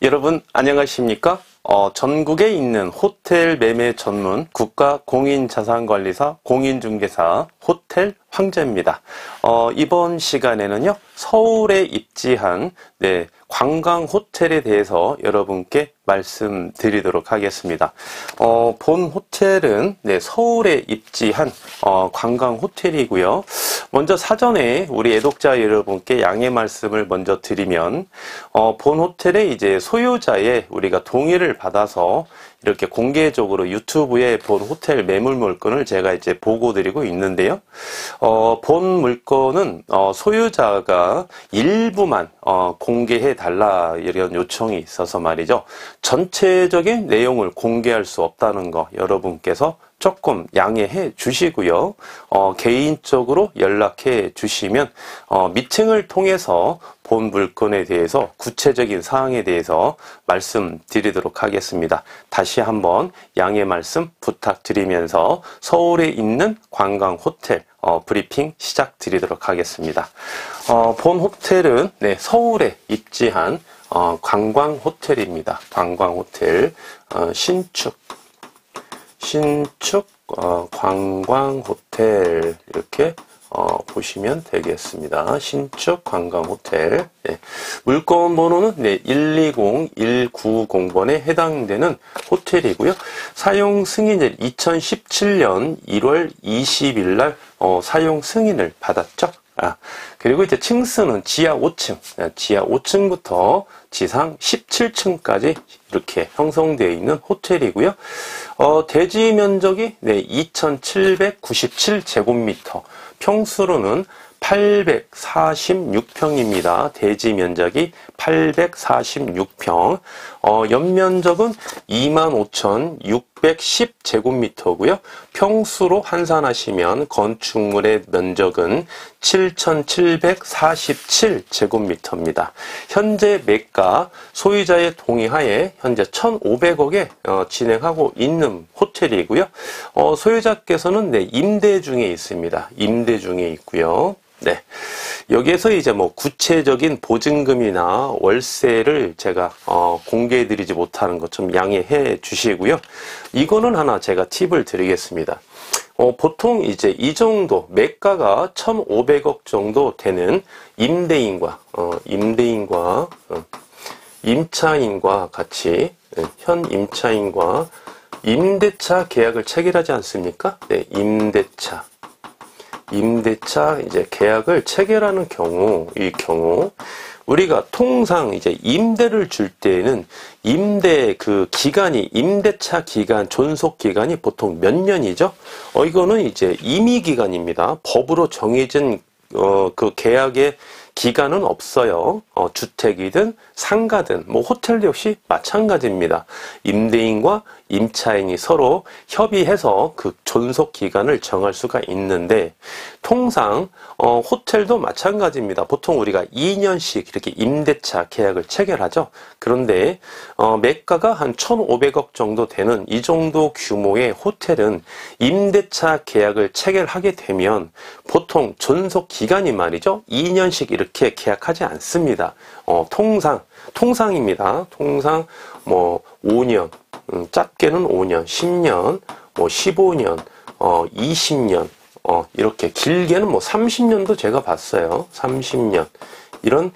여러분 안녕하십니까? 전국에 있는 호텔 매매 전문 국가공인자산관리사 공인중개사 호텔 황제입니다. 이번 시간에는요, 서울에 입지한 관광 호텔에 대해서 여러분께 말씀드리도록 하겠습니다. 본 호텔은 서울에 입지한 관광 호텔이고요. 먼저 사전에 우리 애독자 여러분께 양해 말씀을 먼저 드리면, 본 호텔의 이제 소유자의 우리가 동의를 받아서 이렇게 공개적으로 유튜브에 본 호텔 매물 물건을 제가 이제 보고 드리고 있는데요. 본 물건은 소유자가 일부만 공개해 달라 이런 요청이 있어서 말이죠. 전체적인 내용을 공개할 수 없다는 거 여러분께서 조금 양해해 주시고요. 개인적으로 연락해 주시면 미팅을 통해서 본 물건에 대해서 구체적인 사항에 대해서 말씀드리도록 하겠습니다. 다시 한번 양해 말씀 부탁드리면서 서울에 있는 관광 호텔 브리핑 시작드리도록 하겠습니다. 본 호텔은 서울에 입지한 관광 호텔입니다. 관광 호텔 신축 관광 호텔 이렇게 보시면 되겠습니다. 신축 관광 호텔. 물건 번호는 120-190번에 해당되는 호텔이고요. 사용 승인일 2017년 1월 20일 날 사용 승인을 받았죠. 그리고 이제 층수는 지하 5층, 지하 5층부터 지상 17층까지 이렇게 형성되어 있는 호텔이고요. 대지 면적이 2,797제곱미터, 평수로는 846평입니다. 대지 면적이 846평, 연면적은 25,610제곱미터고요. 평수로 환산하시면 건축물의 면적은 7,747제곱미터입니다. 현재 매가 소유자의 동의하에 현재 1,500억에 진행하고 있는 호텔이고요. 소유자께서는 임대 중에 있습니다. 임대 중에 있고요. 여기에서 이제 구체적인 보증금이나 월세를 제가 공개해 드리지 못하는 것 좀 양해해 주시고요. 이거는 하나 제가 팁을 드리겠습니다. 보통 이제 이 정도 매가가 1,500억 정도 되는 임차인과 같이 현 임차인과 임대차 계약을 체결하지 않습니까? 임대차 이제 계약을 체결하는 경우, 이 경우 우리가 통상 이제 임대를 줄 때에는 임대 그 기간이, 임대차 기간, 존속 기간이 보통 몇 년이죠? 이거는 이제 임의 기간입니다. 법으로 정해진 그 계약의 기간은 없어요. 주택이든 상가든 호텔도 역시 마찬가지입니다. 임대인과 임차인이 서로 협의해서 그 존속 기간을 정할 수가 있는데, 통상 호텔도 마찬가지입니다. 보통 우리가 2년씩 이렇게 임대차 계약을 체결하죠. 그런데 매가가 한 1,500억 정도 되는 이 정도 규모의 호텔은 임대차 계약을 체결하게 되면 보통 존속 기간이 말이죠, 2년씩 이렇게 계약하지 않습니다. 통상입니다. 통상 5년, 짧게는 5년, 10년, 15년, 20년, 이렇게 길게는 30년도 제가 봤어요. 30년. 이런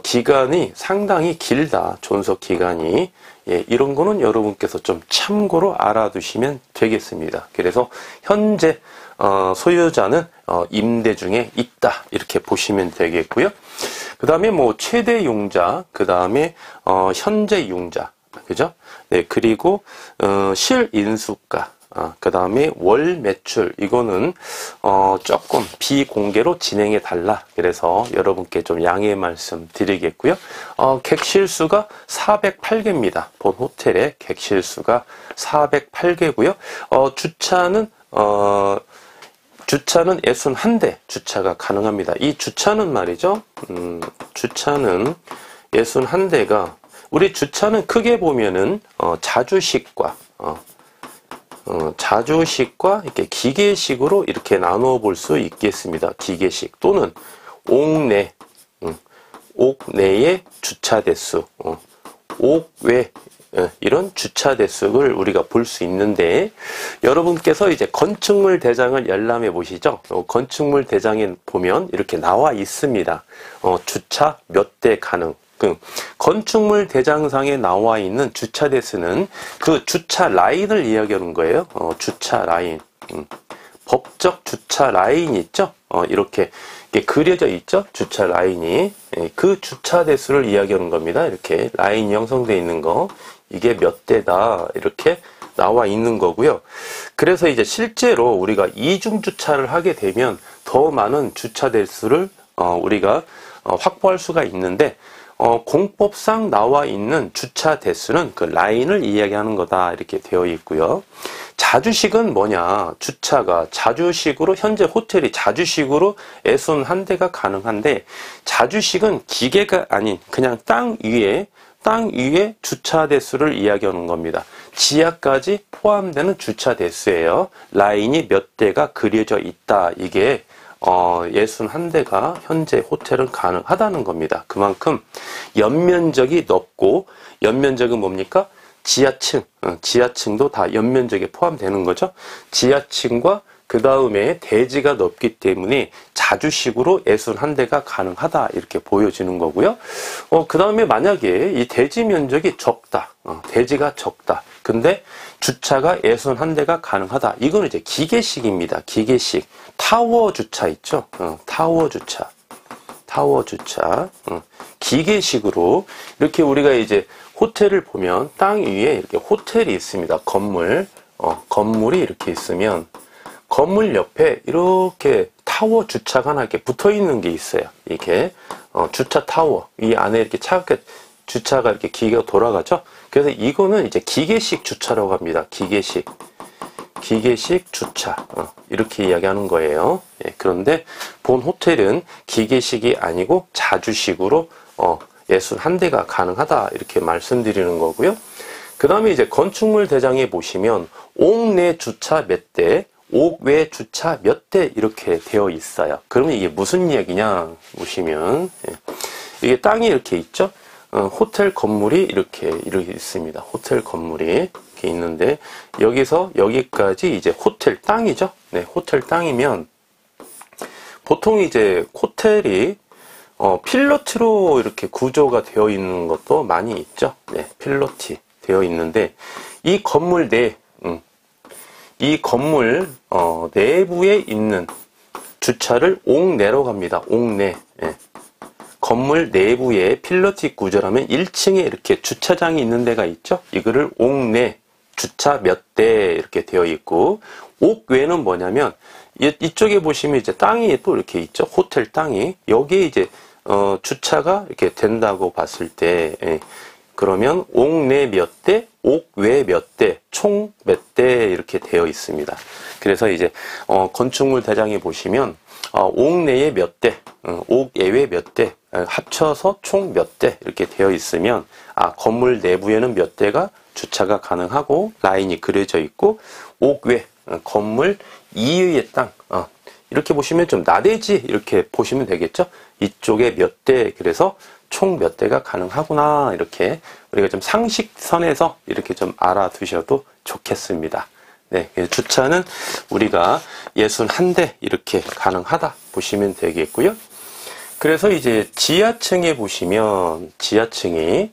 기간이 상당히 길다. 존속 기간이. 이런 거는 여러분께서 좀 참고로 알아두시면 되겠습니다. 그래서 현재 소유자는 임대 중에 있다. 이렇게 보시면 되겠고요. 그 다음에 최대 용자, 그 다음에 현재 용자, 그죠? 그리고 실인수가, 그 다음에 월 매출, 이거는 조금 비공개로 진행해 달라. 그래서 여러분께 좀 양해 말씀 드리겠고요. 객실수가 408개입니다. 본 호텔의 객실수가 408개고요. 주차는 61대 주차가 가능합니다. 이 주차는 말이죠. 주차는 61대가, 우리 주차는 크게 보면은 자주식과 이렇게 기계식으로 이렇게 나누어 볼 수 있겠습니다. 기계식 또는 옥내의 주차 대수, 옥외 이런 주차 대수를 우리가 볼 수 있는데, 여러분께서 이제 건축물 대장을 열람해 보시죠. 건축물 대장에 보면 이렇게 나와 있습니다. 주차 몇 대 가능. 건축물 대장상에 나와 있는 주차 대수는 그 주차 라인을 이야기하는 거예요. 주차 라인. 법적 주차 라인이 있죠. 이렇게 그려져 있죠. 주차 라인이. 그 주차 대수를 이야기하는 겁니다. 이렇게 라인이 형성되어 있는 거. 이게 몇 대다. 이렇게 나와 있는 거고요. 그래서 이제 실제로 우리가 이중 주차를 하게 되면 더 많은 주차 대수를 우리가 확보할 수가 있는데, 공법상 나와 있는 주차 대수는 그 라인을 이야기하는 거다. 이렇게 되어 있고요. 자주식은 뭐냐? 주차가 자주식으로, 현재 호텔이 자주식으로 애손 한 대가 가능한데, 자주식은 기계가 아닌 그냥 땅 위에 주차 대수를 이야기하는 겁니다. 지하까지 포함되는 주차 대수예요. 라인이 몇 대가 그려져 있다. 이게 61대가 현재 호텔은 가능하다는 겁니다. 그만큼 연면적이 넓고, 연면적은 뭡니까? 지하층, 지하층도 다 연면적에 포함되는 거죠. 지하층과 그 다음에 대지가 넓기 때문에 자주식으로 61대가 가능하다. 이렇게 보여지는 거고요. 그 다음에 만약에 이 대지 면적이 적다. 대지가 적다. 근데 주차가 61대가 가능하다. 이거는 이제 기계식입니다. 기계식. 타워 주차 있죠? 타워 주차. 타워 주차. 기계식으로 이렇게 우리가 이제 호텔을 보면 땅 위에 이렇게 호텔이 있습니다. 건물. 건물이 이렇게 있으면 건물 옆에 이렇게 타워 주차가 하나 이렇게 붙어 있는 게 있어요. 이렇게 주차 타워. 이 안에 이렇게 차가 주차가 이렇게 기계가 돌아가죠. 그래서 이거는 이제 기계식 주차라고 합니다. 기계식 주차. 이렇게 이야기하는 거예요. 예, 그런데 본 호텔은 기계식이 아니고 자주식으로 61대가 가능하다. 이렇게 말씀드리는 거고요. 그 다음에 이제 건축물 대장에 보시면 옥내 주차 몇 대, 옥외 주차 몇 대 이렇게 되어 있어요. 그러면 이게 무슨 이야기냐 보시면, 이게 땅이 이렇게 있죠. 호텔 건물이 이렇게 있습니다. 호텔 건물이 이렇게 있는데, 여기서 여기까지 이제 호텔 땅이죠. 네, 호텔 땅이면 보통 이제 호텔이 필로티로 이렇게 구조가 되어 있는 것도 많이 있죠. 네, 필로티 되어 있는데, 이 건물 이 건물 내부에 있는 주차를 옥내로 갑니다. 옥내. 예. 건물 내부에 필로티 구조라면 1층에 이렇게 주차장이 있는 데가 있죠. 이거를 옥내 주차 몇 대 이렇게 되어 있고, 옥외는 뭐냐면 이쪽에 보시면 이제 땅이 또 이렇게 있죠. 호텔 땅이. 여기에 이제 주차가 이렇게 된다고 봤을 때, 그러면 옥내 몇 대, 옥외 몇 대, 총 몇 대 이렇게 되어 있습니다. 그래서 이제 건축물 대장에 보시면 옥내에 몇 대, 옥외에 몇 대, 합쳐서 총 몇 대 이렇게 되어 있으면, 건물 내부에는 몇 대가 주차가 가능하고 라인이 그려져 있고, 옥외, 건물 이외의 땅, 이렇게 보시면 좀 나대지 이렇게 보시면 되겠죠. 이쪽에 몇 대, 그래서 총 몇 대가 가능하구나. 이렇게 우리가 좀 상식선에서 이렇게 좀 알아두셔도 좋겠습니다. 네, 주차는 우리가 61대 이렇게 가능하다 보시면 되겠고요. 그래서 이제 지하층에 보시면 지하층이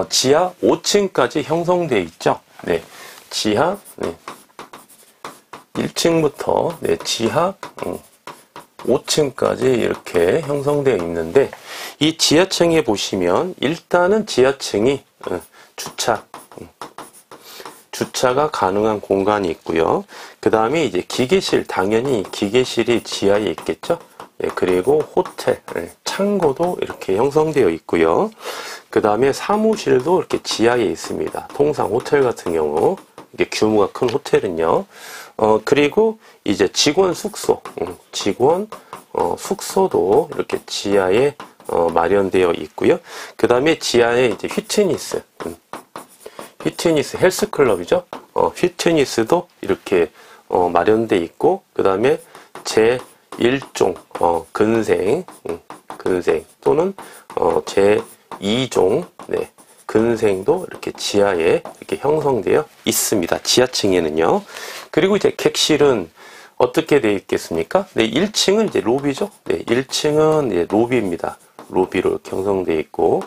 지하 5층까지 형성되어 있죠. 네, 지하 1층부터 지하 5층까지 이렇게 형성되어 있는데, 이 지하층에 보시면 일단은 지하층이 주차가 가능한 공간이 있고요. 그 다음에 이제 기계실, 당연히 기계실이 지하에 있겠죠. 그리고 호텔, 창고도 이렇게 형성되어 있고요. 그 다음에 사무실도 이렇게 지하에 있습니다. 통상 호텔 같은 경우, 이게 규모가 큰 호텔은요. 그리고 이제 직원 숙소, 숙소도 이렇게 지하에 마련되어 있고요. 그 다음에 지하에 이제 휘트니스 헬스클럽이죠. 휘트니스도 이렇게 마련되어 있고, 그 다음에 제1종 근생 또는 제2종 근생도 이렇게 지하에 이렇게 형성되어 있습니다. 지하층에는요. 그리고 이제 객실은 어떻게 되어 있겠습니까? 네, 1층은 이제 로비죠. 네, 1층은 이제 로비입니다. 로비로 이렇게 형성되어 있고,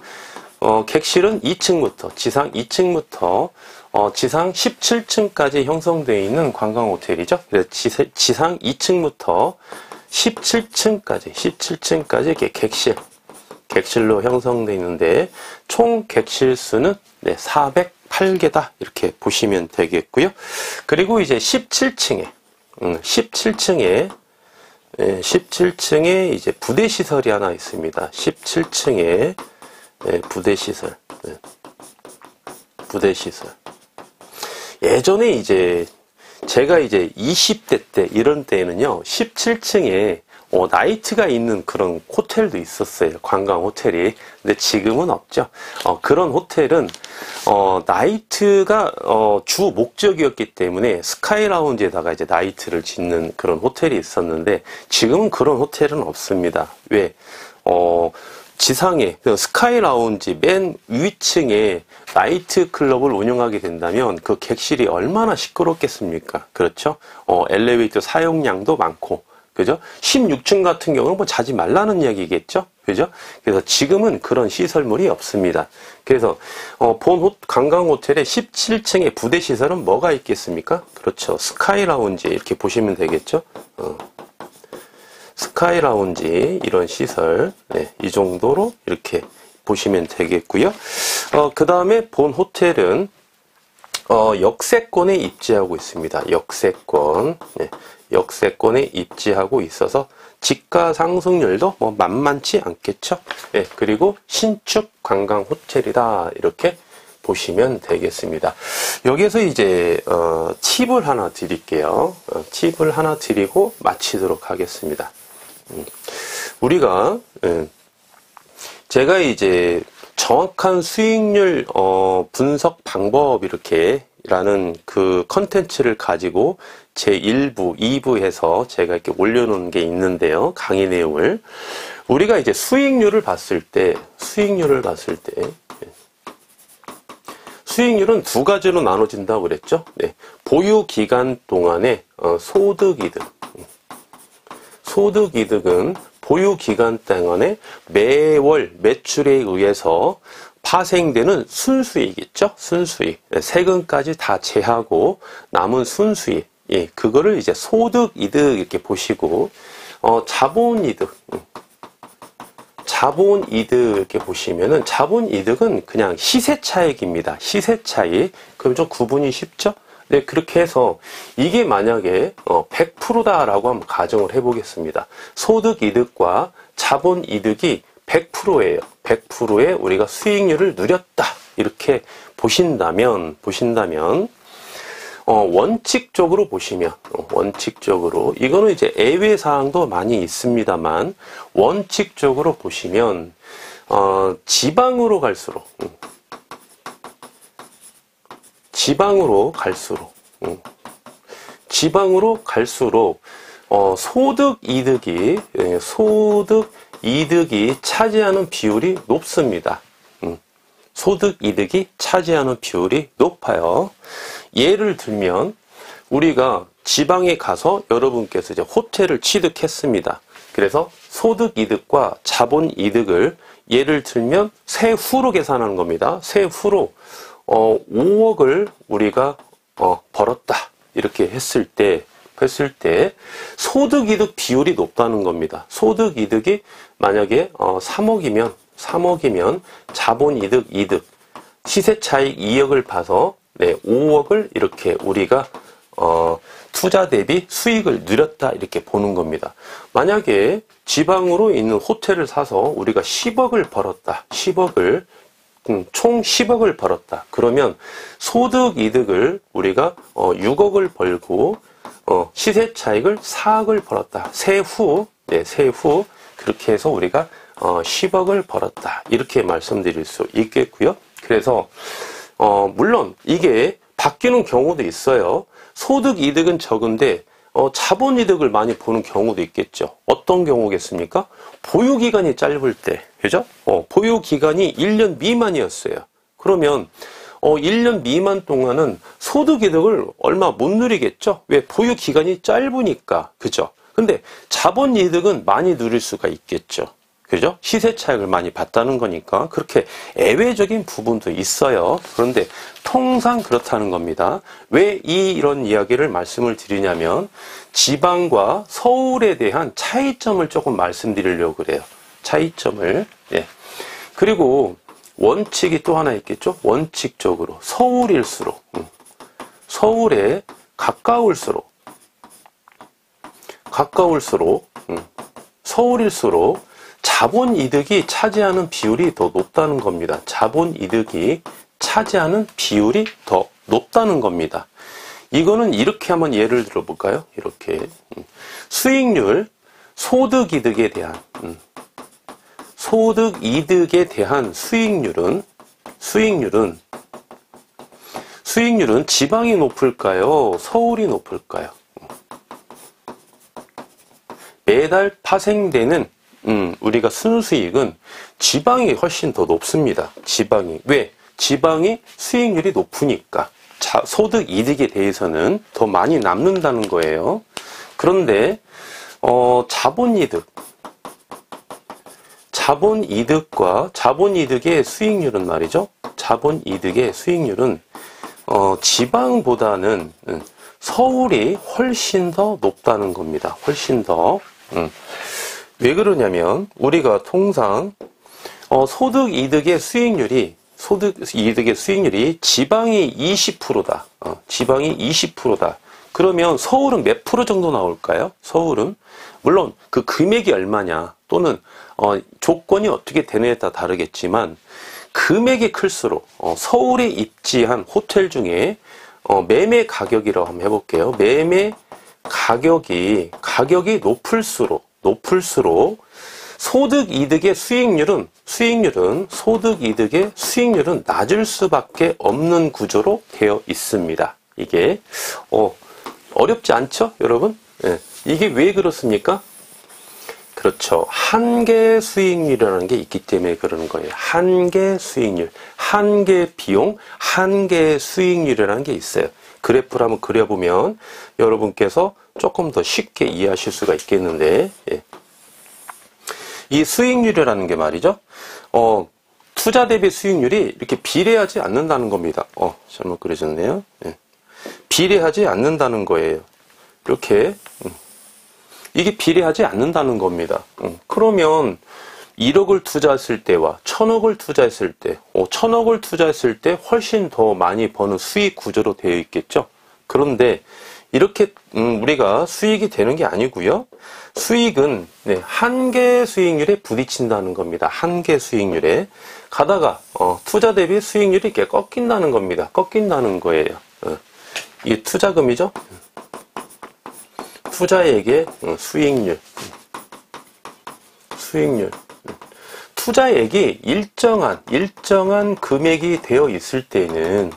객실은 2층부터, 지상 2층부터, 지상 17층까지 형성되어 있는 관광 호텔이죠. 그래서 지상 2층부터 17층까지 이렇게 객실로 형성되어 있는데, 총 객실 수는 네, 408개다. 이렇게 보시면 되겠고요. 그리고 이제 17층에 이제 부대 시설이 하나 있습니다. 17층에 부대 시설. 예전에 이제 제가 이제 20대 때 이런 때에는요, 17층에 나이트가 있는 그런 호텔도 있었어요. 관광 호텔이. 근데 지금은 없죠. 그런 호텔은 나이트가 주 목적이었기 때문에 스카이 라운지에다가 이제 나이트를 짓는 그런 호텔이 있었는데, 지금은 그런 호텔은 없습니다. 왜? 지상에 스카이 라운지 맨 위층에 나이트 클럽을 운영하게 된다면 그 객실이 얼마나 시끄럽겠습니까? 그렇죠? 엘리베이터 사용량도 많고, 그죠? 16층 같은 경우는 뭐 자지 말라는 이야기겠죠? 그죠? 그래서 지금은 그런 시설물이 없습니다. 그래서 관광 호텔의 17층의 부대 시설은 뭐가 있겠습니까? 그렇죠. 스카이 라운지 이렇게 보시면 되겠죠? 스카이 라운지 이런 시설, 네, 이 정도로 이렇게 보시면 되겠고요. 그 다음에 본 호텔은 역세권에 입지하고 있습니다. 역세권. 네, 역세권에 입지하고 있어서 지가 상승률도 뭐 만만치 않겠죠. 네, 그리고 신축 관광 호텔이다. 이렇게 보시면 되겠습니다. 여기에서 이제 팁을 하나 드릴게요. 팁을 하나 드리고 마치도록 하겠습니다. 우리가 제가 이제 정확한 수익률 분석 방법 이렇게 라는 그 컨텐츠를 가지고 제 1부, 2부에서 제가 이렇게 올려놓은 게 있는데요. 강의 내용을. 우리가 이제 수익률을 봤을 때 수익률은 두 가지로 나눠진다고 그랬죠. 네. 보유 기간 동안의 소득이득. 소득이득은 보유 기간 동안에 매월 매출에 의해서 파생되는 순수익 있죠? 순수익. 세금까지 다 제하고 남은 순수익. 예, 그거를 이제 소득이득 이렇게 보시고, 자본이득. 자본이득 이렇게 보시면은 자본이득은 그냥 시세차익입니다. 시세차익. 그럼 좀 구분이 쉽죠? 네, 그렇게 해서 이게 만약에 100%다라고 한번 가정을 해보겠습니다. 소득이득과 자본이득이 100%예요. 100%의 우리가 수익률을 누렸다. 이렇게 보신다면 원칙적으로 보시면 원칙적으로 이거는 이제 예외 사항도 많이 있습니다만 원칙적으로 보시면 지방으로 갈수록 소득이득이 차지하는 비율이 높습니다. 소득이득이 차지하는 비율이 높아요. 예를 들면 우리가 지방에 가서 여러분께서 이제 호텔을 취득했습니다. 그래서 소득이득과 자본이득을 예를 들면 세후로 계산하는 겁니다. 세후로 5억을 우리가 벌었다. 이렇게 했을 때 소득이득 비율이 높다는 겁니다. 소득이득이 만약에 3억이면 자본이득, 이득, 시세차익 2억을 봐서 5억을 이렇게 우리가 투자 대비 수익을 누렸다 이렇게 보는 겁니다. 만약에 지방으로 있는 호텔을 사서 우리가 10억을 벌었다. 총 10억을 벌었다. 그러면 소득이득을 우리가 6억을 벌고 시세 차익을 4억을 벌었다. 세후 그렇게 해서 우리가 10억을 벌었다. 이렇게 말씀드릴 수 있겠고요. 그래서 물론 이게 바뀌는 경우도 있어요. 소득이득은 적은데 자본이득을 많이 보는 경우도 있겠죠. 어떤 경우겠습니까? 보유기간이 짧을 때, 그죠? 보유기간이 1년 미만이었어요. 그러면 1년 미만 동안은 소득이득을 얼마 못 누리겠죠? 왜? 보유 기간이 짧으니까. 그죠? 근데 자본이득은 많이 누릴 수가 있겠죠. 그죠? 시세 차익을 많이 봤다는 거니까 그렇게 예외적인 부분도 있어요. 그런데 통상 그렇다는 겁니다. 왜 이런 이야기를 말씀을 드리냐면 지방과 서울에 대한 차이점을 조금 말씀드리려고 그래요. 차이점을. 예. 그리고 원칙이 또 하나 있겠죠? 원칙적으로 서울일수록 서울에 가까울수록 서울일수록 자본이득이 차지하는 비율이 더 높다는 겁니다. 자본이득이 차지하는 비율이 더 높다는 겁니다. 이거는 이렇게 한번 예를 들어볼까요? 이렇게 수익률, 소득이득에 대한 소득이득에 대한 수익률은 지방이 높을까요? 서울이 높을까요? 매달 파생되는 우리가 순수익은 지방이 훨씬 더 높습니다. 지방이. 왜? 지방이 수익률이 높으니까 소득 이득에 대해서는 더 많이 남는다는 거예요. 그런데 자본이득과 자본이득의 수익률은 말이죠. 자본이득의 수익률은 지방보다는 서울이 훨씬 더 높다는 겁니다. 훨씬 더. 왜 그러냐면 우리가 통상 소득이득의 수익률이 지방이 20%다. 지방이 20%다. 그러면 서울은 몇 프로 정도 나올까요? 서울은 물론 그 금액이 얼마냐 또는 조건이 어떻게 되느냐에 따라 다르겠지만 금액이 클수록 서울에 입지한 호텔 중에 매매 가격이라고 한번 해볼게요. 매매 가격이 높을수록 소득이득의 수익률은 소득이득의 수익률은 낮을 수밖에 없는 구조로 되어 있습니다. 이게 어렵지 않죠, 여러분? 네. 이게 왜 그렇습니까? 그렇죠. 한계 수익률이라는 게 있기 때문에 그러는 거예요. 한계 수익률, 한계 비용, 한계 수익률이라는 게 있어요. 그래프를 한번 그려보면 여러분께서 조금 더 쉽게 이해하실 수가 있겠는데, 예. 이 수익률이라는 게 말이죠. 투자 대비 수익률이 이렇게 비례하지 않는다는 겁니다. 잘못 그려졌네요. 예. 비례하지 않는다는 거예요. 이렇게 이게 비례하지 않는다는 겁니다. 그러면 1억을 투자했을 때와 1000억을 투자했을 때, 1000억을 투자했을 때 훨씬 더 많이 버는 수익 구조로 되어 있겠죠. 그런데 이렇게 우리가 수익이 되는 게 아니고요. 수익은 한계 수익률에 부딪힌다는 겁니다. 한계 수익률에 가다가 투자 대비 수익률이 이렇게 꺾인다는 겁니다. 꺾인다는 거예요. 이게 투자금이죠. 투자액의 수익률. 투자액이 일정한 금액이 되어 있을 때는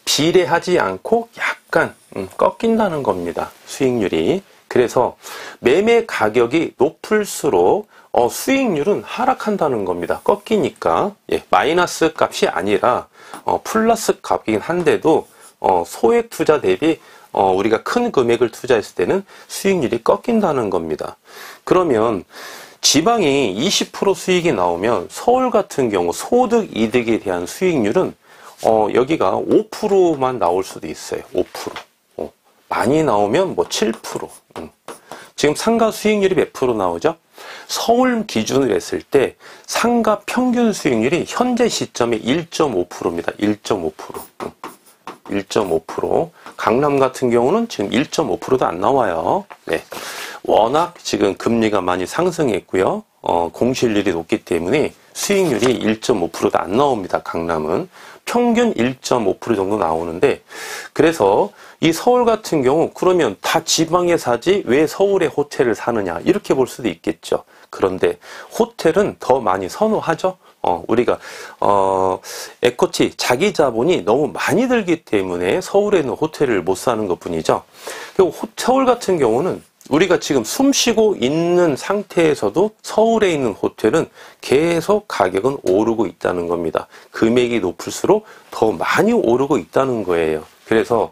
비례하지 않고 약간 꺾인다는 겁니다. 수익률이. 그래서 매매 가격이 높을수록 수익률은 하락한다는 겁니다. 꺾이니까. 예, 마이너스 값이 아니라 플러스 값이긴 한데도 소액 투자 대비 우리가 큰 금액을 투자했을 때는 수익률이 꺾인다는 겁니다. 그러면 지방이 20% 수익이 나오면 서울 같은 경우 소득 이득에 대한 수익률은 여기가 5%만 나올 수도 있어요. 5%. 많이 나오면 뭐 7%. 지금 상가 수익률이 몇 프로 나오죠? 서울 기준으로 했을 때 상가 평균 수익률이 현재 시점에 1.5%입니다. 1.5%. 1.5%. 강남 같은 경우는 지금 1.5%도 안 나와요. 네. 워낙 지금 금리가 많이 상승했고요. 공실률이 높기 때문에 수익률이 1.5%도 안 나옵니다. 강남은. 평균 1.5% 정도 나오는데, 그래서 이 서울 같은 경우 그러면 다 지방에 사지 왜 서울에 호텔을 사느냐 이렇게 볼 수도 있겠죠. 그런데 호텔은 더 많이 선호하죠. 우리가 에코티 자기 자본이 너무 많이 들기 때문에 서울에는 호텔을 못 사는 것 뿐이죠. 그리고 서울 같은 경우는 우리가 지금 숨 쉬고 있는 상태에서도 서울에 있는 호텔은 계속 가격은 오르고 있다는 겁니다. 금액이 높을수록 더 많이 오르고 있다는 거예요. 그래서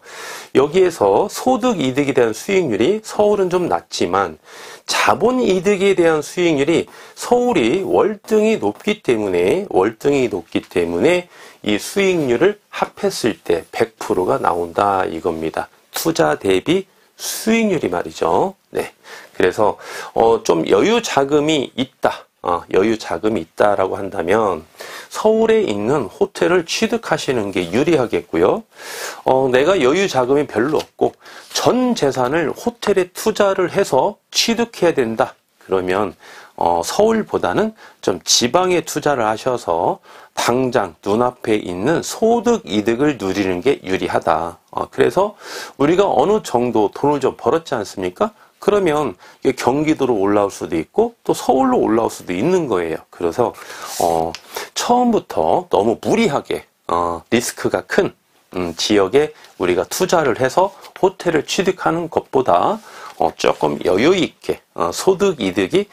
여기에서 소득 이득에 대한 수익률이 서울은 좀 낮지만 자본 이득에 대한 수익률이 서울이 월등히 높기 때문에 이 수익률을 합했을 때 100%가 나온다 이겁니다. 투자 대비 수익률이 말이죠. 네. 그래서 좀 여유 자금이 있다라고 한다면 서울에 있는 호텔을 취득하시는 게 유리하겠고요. 내가 여유 자금이 별로 없고 전 재산을 호텔에 투자를 해서 취득해야 된다. 그러면 서울보다는 좀 지방에 투자를 하셔서 당장 눈앞에 있는 소득 이득을 누리는 게 유리하다. 그래서 우리가 어느 정도 돈을 좀 벌었지 않습니까? 그러면 경기도로 올라올 수도 있고 또 서울로 올라올 수도 있는 거예요. 그래서 처음부터 너무 무리하게 리스크가 큰 지역에 우리가 투자를 해서 호텔을 취득하는 것보다 조금 여유 있게 소득 이득이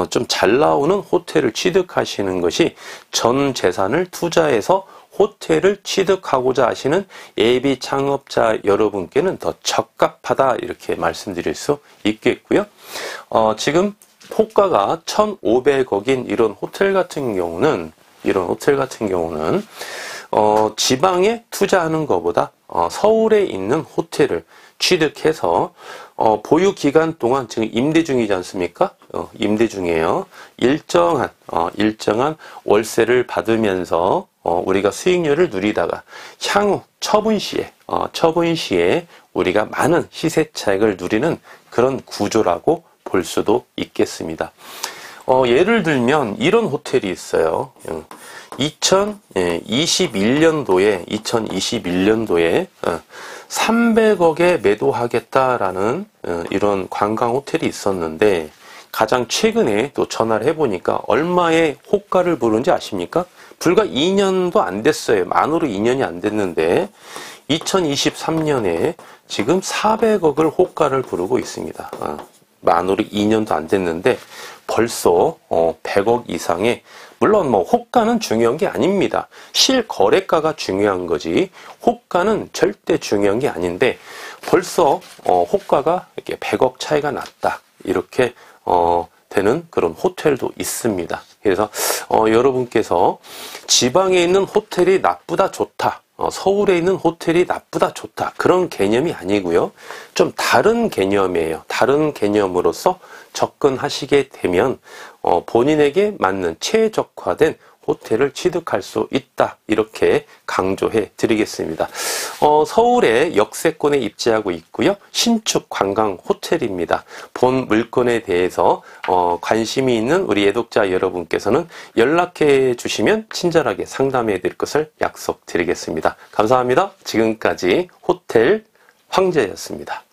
좀 잘 나오는 호텔을 취득하시는 것이 전 재산을 투자해서 호텔을 취득하고자 하시는 예비 창업자 여러분께는 더 적합하다 이렇게 말씀드릴 수 있겠고요. 지금 호가가 1,500억인 이런 호텔 같은 경우는 지방에 투자하는 것보다 서울에 있는 호텔을 취득해서 보유 기간 동안 지금 임대 중이지 않습니까? 임대 중이에요. 일정한 월세를 받으면서 우리가 수익률을 누리다가 향후 처분 시에 우리가 많은 시세 차익을 누리는 그런 구조라고 볼 수도 있겠습니다. 예를 들면 이런 호텔이 있어요. 2021년도에 300억에 매도하겠다라는 이런 관광 호텔이 있었는데 가장 최근에 또 전화를 해보니까 얼마의 호가를 부르는지 아십니까? 불과 2년도 안 됐어요. 만으로 2년이 안 됐는데 2023년에 지금 400억을 호가를 부르고 있습니다. 만으로 2년도 안 됐는데 벌써 100억 이상의, 물론 뭐 호가는 중요한 게 아닙니다. 실거래가가 중요한 거지 호가는 절대 중요한 게 아닌데 벌써 호가가 이렇게 100억 차이가 났다 이렇게 되는 그런 호텔도 있습니다. 그래서 여러분께서 지방에 있는 호텔이 나쁘다 좋다, 서울에 있는 호텔이 나쁘다 좋다 그런 개념이 아니고요. 좀 다른 개념이에요. 다른 개념으로서 접근하시게 되면 본인에게 맞는 최적화된 호텔을 취득할 수 있다 이렇게 강조해 드리겠습니다. 서울의 역세권에 입지하고 있고요. 신축 관광 호텔입니다. 본 물건에 대해서 관심이 있는 우리 애독자 여러분께서는 연락해 주시면 친절하게 상담해 드릴 것을 약속드리겠습니다. 감사합니다. 지금까지 호텔 황제였습니다.